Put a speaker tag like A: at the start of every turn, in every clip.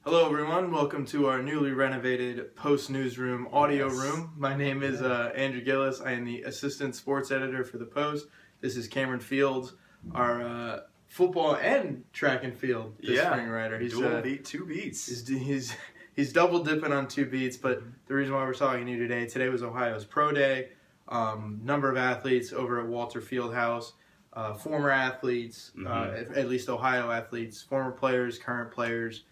A: Hello everyone, welcome to our newly renovated post-newsroom audio room. My name is Andrew Gillis. I am the assistant sports editor for the Post. This is Cameron Fields, our football and track and field spring writer. He's
B: two beats.
A: He's double dipping on two beats, but the reason why we're talking to you today was Ohio's Pro Day. Number of athletes over at Walter Fieldhouse, former athletes, at least Ohio athletes, former players, current players.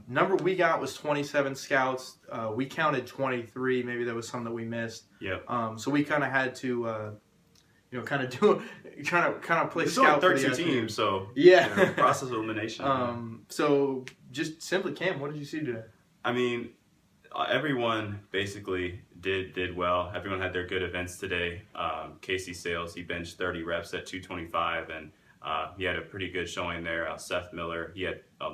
A: Number we got was 27 scouts. We counted 23. Maybe there was some that we missed.
B: Yep.
A: So we kind of had to, kind of play
B: It's
A: scout
B: only
A: for
B: 13
A: the
B: teams, so
A: yeah.
B: process of elimination.
A: So just simply, Cam, what did you see today?
B: I mean, everyone basically did well. Everyone had their good events today. Casey Sayles, he benched 30 reps at 225, and he had a pretty good showing there. Seth Miller, he had a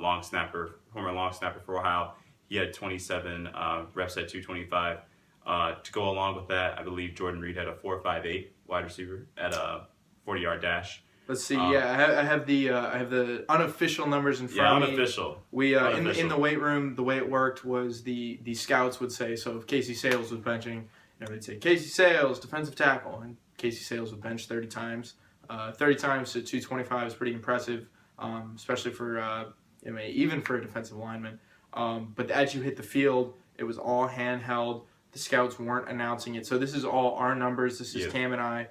B: former long snapper for Ohio. He had 27 reps at 225. To go along with that, I believe Jordan Reed had a 4.58 wide receiver at a 40-yard dash.
A: Let's see. I have the unofficial numbers in front of me.
B: Unofficial.
A: We in the weight room, the way it worked was the scouts would say, so if Casey Sayles was benching, they'd say Casey Sayles, defensive tackle, and Casey Sayles would bench 30 times. 30 times to 225 is pretty impressive, especially for even for a defensive lineman. But as you hit the field, it was all handheld. The scouts weren't announcing it, so this is all our numbers. This is Cam and I.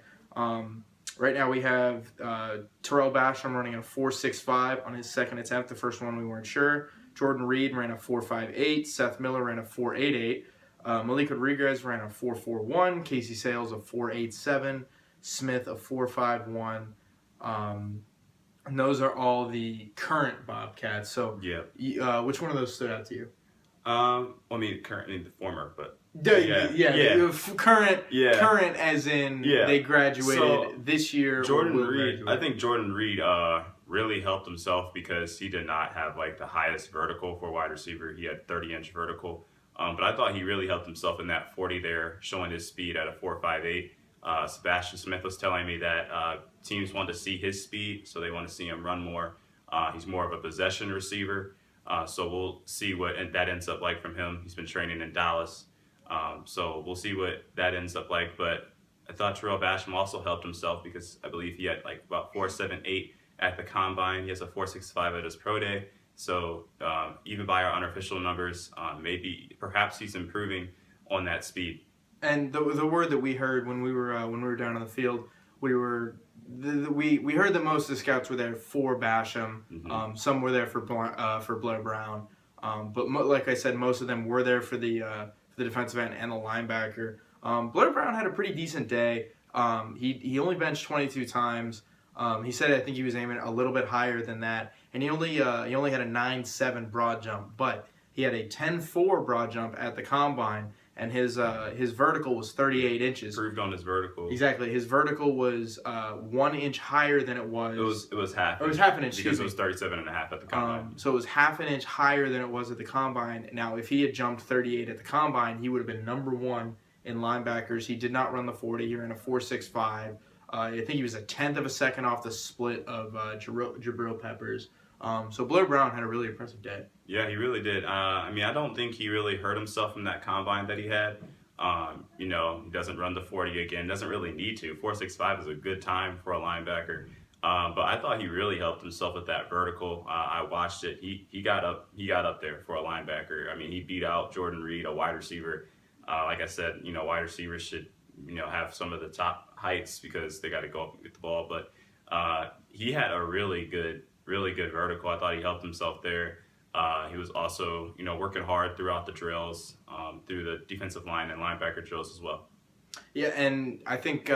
A: Right now we have Tarell Basham running a 4.65 on his second attempt. The first one we weren't sure. Jordan Reed ran a 4.58. Seth Miller ran a 4.88. Malik Rodriguez ran a 4.41. Casey Sayles a 4.87. Smith a 4.51. And those are all the current Bobcats. So which one of those stood out to you?
B: Currently the former, but
A: current as in they graduated this year.
B: Jordan Reed, I think Jordan Reed really helped himself because he did not have like the highest vertical for a wide receiver. He had 30-inch vertical, but I thought he really helped himself in that 40 there, showing his speed at a 4.58. Sebastian Smith was telling me that teams want to see his speed, so they want to see him run more. He's more of a possession receiver, so we'll see what that ends up like from him. He's been training in Dallas, so we'll see what that ends up like. But I thought Tarell Basham also helped himself because I believe he had like about 4.78 at the combine. He has a 4.65 at his pro day. So even by our unofficial numbers, perhaps he's improving on that speed.
A: And the word that we heard when we were down on the field, we heard that most of the scouts were there for Basham. Some were there for Blair Brown, but like I said, most of them were there for the defensive end and the linebacker. Blair Brown had a pretty decent day. He only benched 22 times. He said I think he was aiming a little bit higher than that, and he only had a 9.7 broad jump, but he had a 10.4 broad jump at the combine. And his vertical was 38 inches.
B: Improved on his vertical.
A: Exactly. His vertical was 1 inch higher than it was.
B: It was half.
A: It was half an inch.
B: Because it was 37.5 at the combine.
A: So it was half an inch higher than it was at the combine. Now, if he had jumped 38 at the combine, he would have been number one in linebackers. He did not run the 40. He ran a 4.65. I think he was a tenth of a second off the split of Jabril Peppers. So Blair Brown had a really impressive day.
B: Yeah, he really did. I don't think he really hurt himself from that combine that he had. He doesn't run the 40 again. Doesn't really need to. 4.65 is a good time for a linebacker. But I thought he really helped himself with that vertical. I watched it. He got up there for a linebacker. I mean, he beat out Jordan Reed, a wide receiver. Like I said, wide receivers should have some of the top heights because they got to go up and get the ball. But he had a really good vertical. I thought he helped himself there. He was also, working hard throughout the drills, through the defensive line and linebacker drills as well.
A: Yeah, and I think,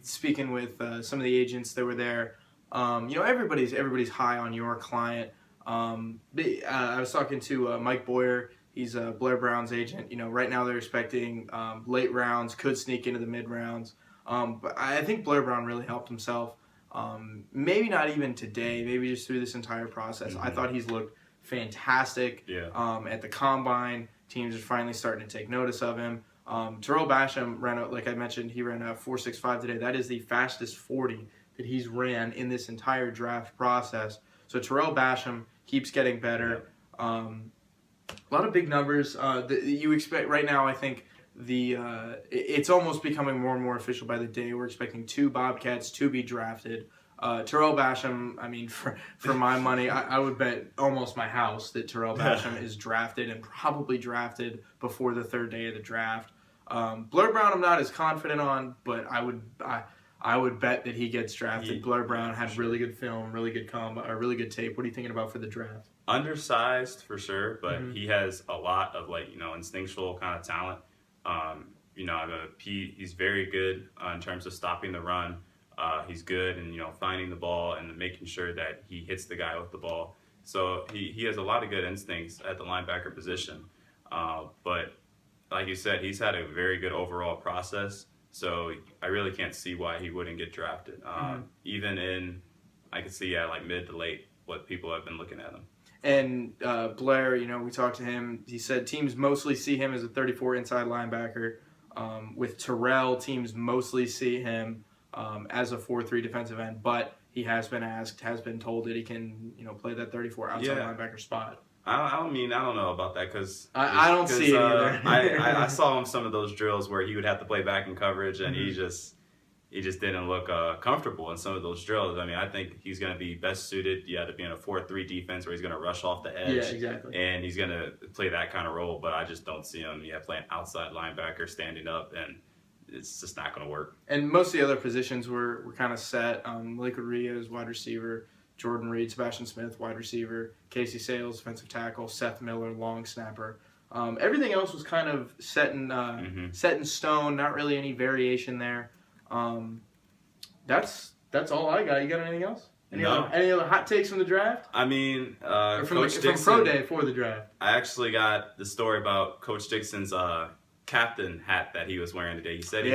A: speaking with some of the agents that were there, everybody's high on your client. I was talking to Mike Boyer. He's Blair Brown's agent. Right now they're expecting late rounds, could sneak into the mid rounds. But I think Blair Brown really helped himself. Maybe not even today, maybe just through this entire process. I thought he's looked fantastic at the combine. Teams are finally starting to take notice of him. Tarell Basham like I mentioned, he ran a 4.65 today. That is the fastest 40 that he's ran in this entire draft process. So Tarell Basham keeps getting better. A lot of big numbers. You expect right now. I think it's almost becoming more and more official by the day. We're expecting 2 Bobcats to be drafted. Tarell Basham. I mean, for my money, I would bet almost my house that Tarell Basham is drafted and probably drafted before the 3rd day of the draft. Blair Brown, I'm not as confident on, but I would bet that he gets drafted. Blair Brown had really good film, really good really good tape. What are you thinking about for the draft?
B: Undersized for sure, but he has a lot of instinctual kind of talent. He's very good in terms of stopping the run. He's good and finding the ball and making sure that he hits the guy with the ball. So he has a lot of good instincts at the linebacker position. But like you said, he's had a very good overall process. So I really can't see why he wouldn't get drafted. Even I could see mid to late what people have been looking at him.
A: And Blair, we talked to him. He said teams mostly see him as a 34 inside linebacker. With Tarell, teams mostly see him as a 4-3 defensive end. But he has been told that he can, play that 34 outside linebacker spot.
B: I don't know about that because
A: I don't see it either.
B: I saw him some of those drills where he would have to play back in coverage, and he just didn't look comfortable in some of those drills. I mean, I think he's going to be best suited to be in a 4-3 defense where he's going to rush off the edge.
A: Yeah, exactly.
B: And he's going to play that kind of role, but I just don't see him playing outside linebacker, standing up, and it's just not going to work.
A: And most of the other positions were kind of set. Lakewood Rios, wide receiver. Jordan Reed, Sebastian Smith, wide receiver. Casey Sayles, defensive tackle. Seth Miller, long snapper. Everything else was kind of set in stone. Not really any variation there. That's all I got. You got anything else? Any other hot takes from the draft?
B: I mean,
A: from
B: Coach Dixon,
A: Pro Day for the draft.
B: I actually got the story about Coach Dixon's captain hat that he was wearing today. He said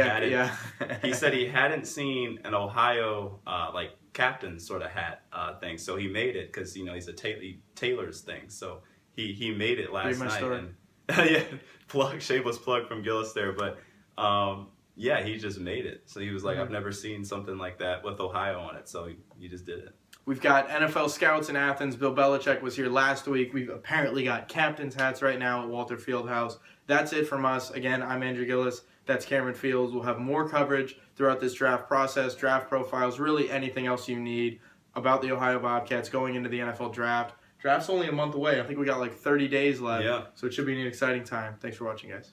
B: he said he hadn't seen an Ohio captain sort of hat thing, so he made it because he's a Taylor's thing. So he made it last night. And shameless plug from Gillis there, but he just made it. So he was like, I've never seen something like that with Ohio on it. So he just did it.
A: We've got NFL scouts in Athens. Bill Belichick was here last week. We've apparently got captain's hats right now at Walter Fieldhouse. That's it from us. Again, I'm Andrew Gillis. That's Cameron Fields. We'll have more coverage throughout this draft process, draft profiles, really anything else you need about the Ohio Bobcats going into the NFL draft. Draft's only a month away. I think we got 30 days left.
B: Yeah.
A: So it should be an exciting time. Thanks for watching, guys.